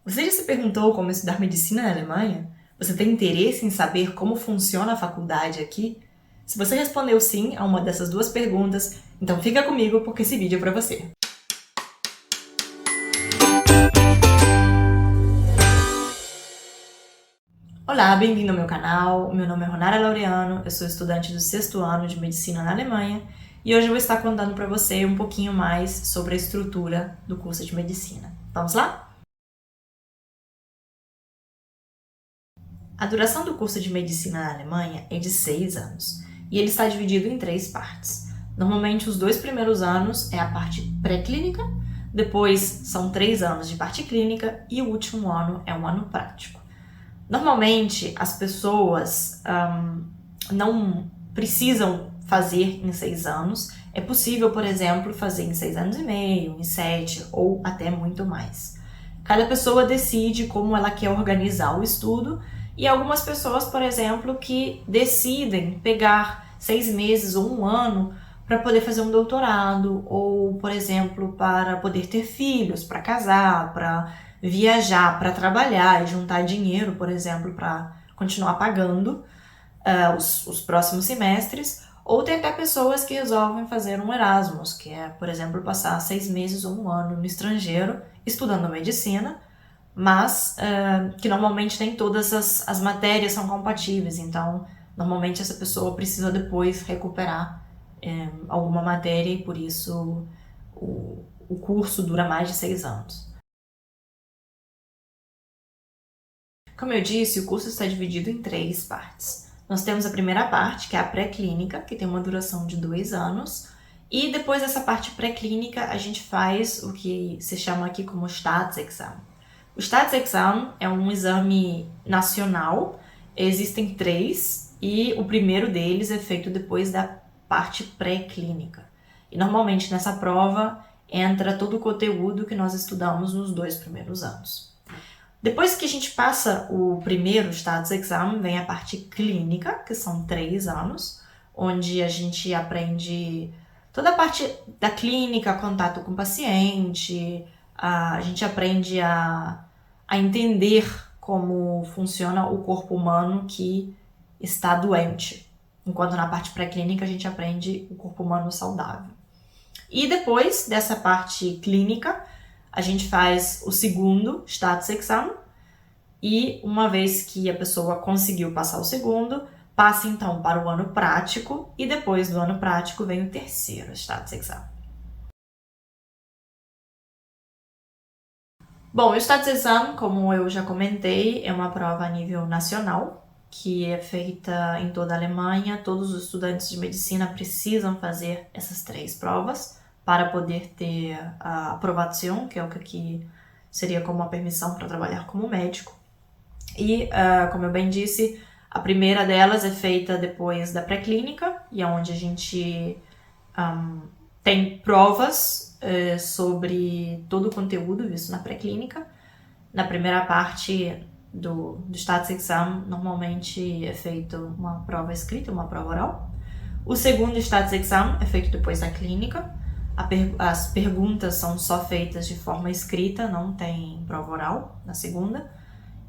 Você já se perguntou como estudar medicina na Alemanha? Você tem interesse em saber como funciona a faculdade aqui? Se você respondeu sim a uma dessas duas perguntas, então fica comigo porque esse vídeo é para você. Olá, bem-vindo ao meu canal. Meu nome é Ronara Laureano, eu sou estudante do 6º ano de medicina na Alemanha e hoje eu vou estar contando para você um pouquinho mais sobre a estrutura do curso de medicina. Vamos lá? A duração do curso de medicina na Alemanha é de 6 anos e ele está dividido em 3 partes. Normalmente, os 2 primeiros anos é a parte pré-clínica, depois são 3 anos de parte clínica e o último ano é um ano prático. Normalmente, as pessoas não precisam fazer em 6 anos. É possível, por exemplo, fazer em 6 anos e meio, em 7 ou até muito mais. Cada pessoa decide como ela quer organizar o estudo e algumas pessoas, por exemplo, que decidem pegar 6 meses ou um ano para poder fazer um doutorado ou, por exemplo, para poder ter filhos, para casar, para viajar, para trabalhar e juntar dinheiro, por exemplo, para continuar pagando os próximos semestres. Ou tem até pessoas que resolvem fazer um Erasmus, que é, por exemplo, passar 6 meses ou um ano no estrangeiro estudando medicina, mas que normalmente nem todas as matérias são compatíveis, então normalmente essa pessoa precisa depois recuperar alguma matéria e por isso o curso dura mais de 6 anos. Como eu disse, o curso está dividido em 3 partes. Nós temos a primeira parte, que é a pré-clínica, que tem uma duração de 2 anos, e depois dessa parte pré-clínica a gente faz o que se chama aqui como Staatsexamen. O Staatsexamen é um exame nacional, existem 3, e o primeiro deles é feito depois da parte pré-clínica. E normalmente nessa prova entra todo o conteúdo que nós estudamos nos 2 primeiros anos. Depois que a gente passa o primeiro Staatsexamen, vem a parte clínica, que são 3 anos, onde a gente aprende toda a parte da clínica, contato com o paciente, a gente aprende a entender como funciona o corpo humano que está doente, enquanto na parte pré-clínica a gente aprende o corpo humano saudável. E depois dessa parte clínica, a gente faz o segundo Staatsexamen e uma vez que a pessoa conseguiu passar o segundo, passa então para o ano prático e depois do ano prático vem o terceiro Staatsexamen. Bom, o Staatsexamen, como eu já comentei, é uma prova a nível nacional, que é feita em toda a Alemanha. Todos os estudantes de medicina precisam fazer essas 3 provas para poder ter a aprovação, que é o que aqui seria como uma permissão para trabalhar como médico. E, como eu bem disse, a primeira delas é feita depois da pré-clínica, e é onde a gente tem provas sobre todo o conteúdo visto na pré-clínica. Na primeira parte do Staatsexamen, normalmente é feita uma prova escrita, uma prova oral. O segundo Staatsexamen é feito depois da clínica. As perguntas são só feitas de forma escrita, não tem prova oral na segunda.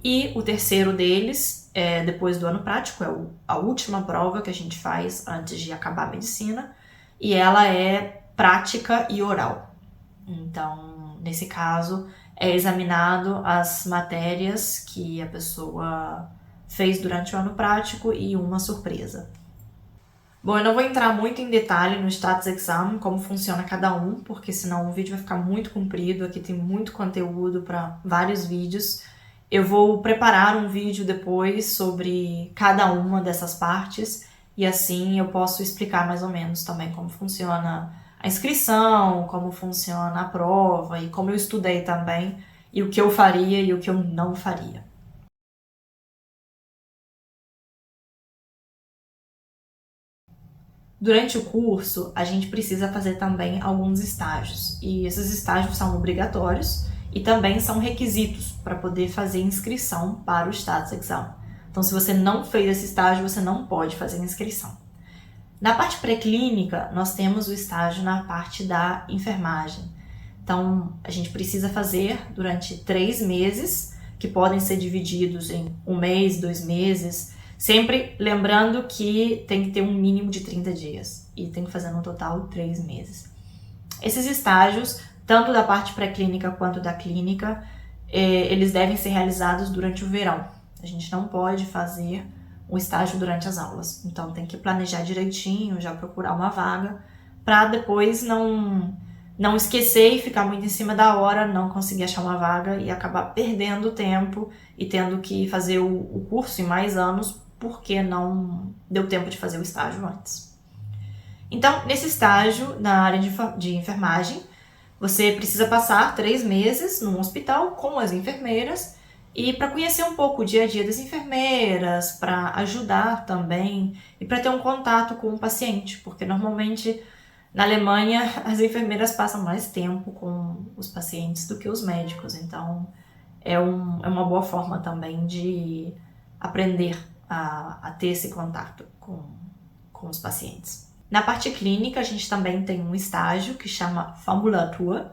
E o terceiro deles, depois do ano prático, é a última prova que a gente faz antes de acabar a medicina, e ela é prática e oral. Então, nesse caso, é examinado as matérias que a pessoa fez durante o ano prático e uma surpresa. Bom, eu não vou entrar muito em detalhe no Staatsexamen, como funciona cada um, porque senão o vídeo vai ficar muito comprido, aqui tem muito conteúdo para vários vídeos. Eu vou preparar um vídeo depois sobre cada uma dessas partes e assim eu posso explicar mais ou menos também como funciona a inscrição, como funciona a prova e como eu estudei também e o que eu faria e o que eu não faria. Durante o curso, a gente precisa fazer também alguns estágios, e esses estágios são obrigatórios e também são requisitos para poder fazer inscrição para o Staatsexamen. Então, se você não fez esse estágio, você não pode fazer inscrição. Na parte pré-clínica, nós temos o estágio na parte da enfermagem. Então, a gente precisa fazer durante 3 meses, que podem ser divididos em 1 mês, 2 meses, sempre lembrando que tem que ter um mínimo de 30 dias e tem que fazer no total 3 meses. Esses estágios, tanto da parte pré-clínica quanto da clínica, eles devem ser realizados durante o verão. A gente não pode fazer um estágio durante as aulas, então tem que planejar direitinho, já procurar uma vaga, para depois não esquecer e ficar muito em cima da hora, não conseguir achar uma vaga e acabar perdendo tempo e tendo que fazer o curso em mais anos porque não deu tempo de fazer o estágio antes. Então, nesse estágio, na área de enfermagem, você precisa passar 3 meses num hospital com as enfermeiras e para conhecer um pouco o dia a dia das enfermeiras, para ajudar também e para ter um contato com o paciente, porque normalmente na Alemanha as enfermeiras passam mais tempo com os pacientes do que os médicos, então é uma boa forma também de aprender a ter esse contato com os pacientes. Na parte clínica, a gente também tem um estágio que chama Formulatur,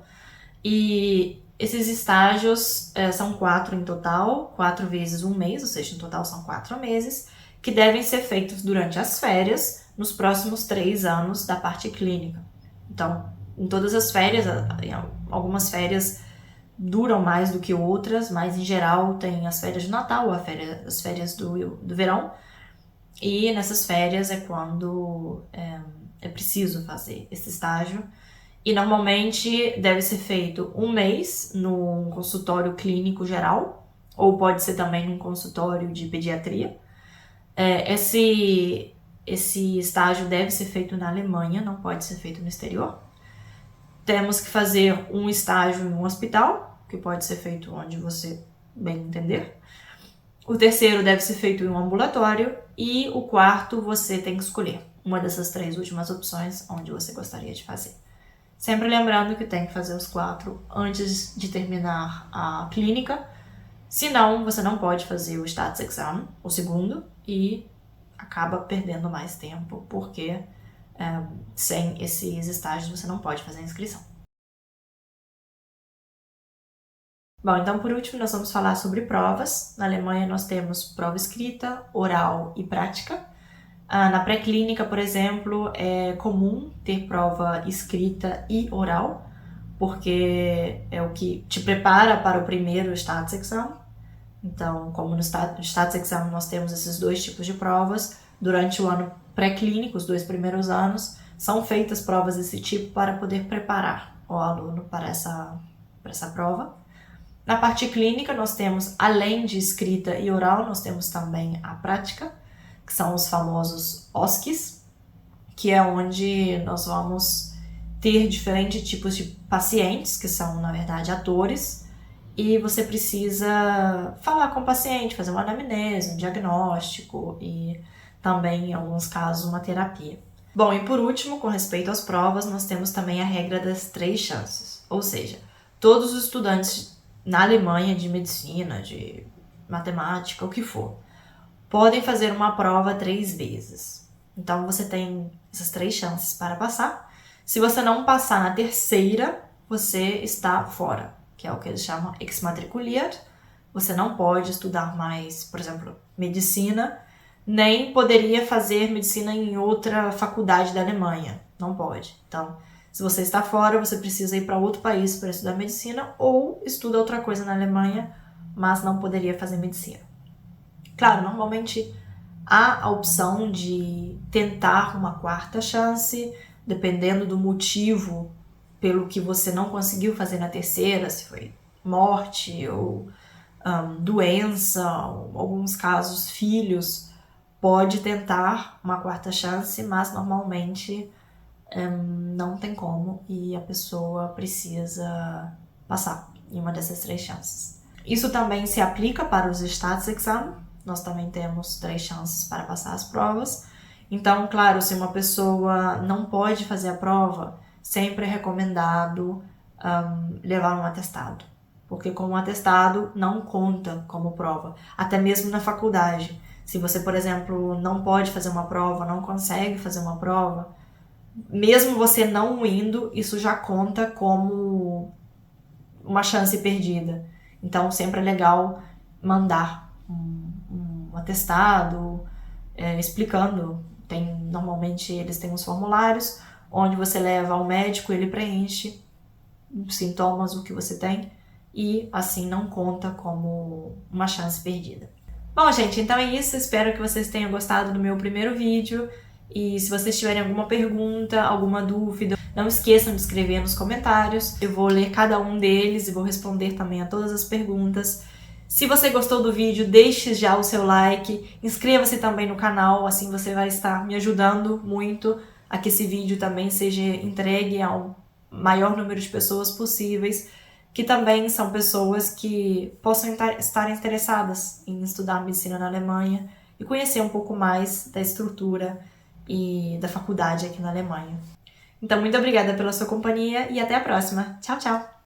e esses estágios são 4 em total, 4 vezes 1 mês, ou seja, em total são 4 meses, que devem ser feitos durante as férias, nos próximos 3 anos da parte clínica. Então, em todas as férias, algumas férias duram mais do que outras, mas em geral tem as férias de Natal, as férias do verão, e nessas férias é quando é preciso fazer esse estágio. E normalmente deve ser feito 1 mês num consultório clínico geral, ou pode ser também num consultório de pediatria. Esse estágio deve ser feito na Alemanha, não pode ser feito no exterior. Temos que fazer um estágio em um hospital, que pode ser feito onde você bem entender. O terceiro deve ser feito em um ambulatório. E o quarto você tem que escolher uma dessas 3 últimas opções onde você gostaria de fazer. Sempre lembrando que tem que fazer os 4 antes de terminar a clínica, senão você não pode fazer o Staatsexamen, o segundo, e acaba perdendo mais tempo, porque sem esses estágios você não pode fazer a inscrição. Bom, então por último nós vamos falar sobre provas. Na Alemanha nós temos prova escrita, oral e prática. Na pré-clínica, por exemplo, é comum ter prova escrita e oral, porque é o que te prepara para o primeiro Staatsexamen. Então, como no Staatsexamen nós temos esses 2 tipos de provas, durante o ano pré-clínico, os 2 primeiros anos, são feitas provas desse tipo para poder preparar o aluno para essa prova. Na parte clínica, nós temos, além de escrita e oral, nós temos também a prática, que são os famosos OSCEs, que é onde nós vamos ter diferentes tipos de pacientes, que são, na verdade, atores, e você precisa falar com o paciente, fazer uma anamnese, um diagnóstico e também, em alguns casos, uma terapia. Bom, e por último, com respeito às provas, nós temos também a regra das 3 chances, ou seja, todos os estudantes na Alemanha de medicina, de matemática, o que for, podem fazer uma prova 3 vezes. Então você tem essas 3 chances para passar. Se você não passar na terceira, você está fora, que é o que eles chamam exmatrikuliert. Você não pode estudar mais, por exemplo, medicina, nem poderia fazer medicina em outra faculdade da Alemanha. Não pode. Então, se você está fora, você precisa ir para outro país para estudar medicina ou estuda outra coisa na Alemanha, mas não poderia fazer medicina. Claro, normalmente há a opção de tentar uma 4ª chance, dependendo do motivo pelo que você não conseguiu fazer na terceira, se foi morte ou doença, ou alguns casos filhos, pode tentar uma 4ª chance, mas normalmente não tem como e a pessoa precisa passar em uma dessas 3 chances. Isso também se aplica para os Staatsexamen. Nós também temos 3 chances para passar as provas. Então, claro, se uma pessoa não pode fazer a prova, sempre é recomendado levar um atestado, porque com um atestado não conta como prova, até mesmo na faculdade. Se você, por exemplo, não pode fazer uma prova, não consegue fazer uma prova, mesmo você não indo, isso já conta como uma chance perdida. Então, sempre é legal mandar um atestado explicando. Normalmente eles têm uns formulários onde você leva ao médico, ele preenche os sintomas, o que você tem, e assim não conta como uma chance perdida. Bom, gente, então é isso. Espero que vocês tenham gostado do meu primeiro vídeo. E se vocês tiverem alguma pergunta, alguma dúvida, não esqueçam de escrever nos comentários. Eu vou ler cada um deles e vou responder também a todas as perguntas. Se você gostou do vídeo, deixe já o seu like, inscreva-se também no canal, assim você vai estar me ajudando muito a que esse vídeo também seja entregue ao maior número de pessoas possíveis, que também são pessoas que possam estar interessadas em estudar medicina na Alemanha e conhecer um pouco mais da estrutura e da faculdade aqui na Alemanha. Então, muito obrigada pela sua companhia e até a próxima. Tchau, tchau!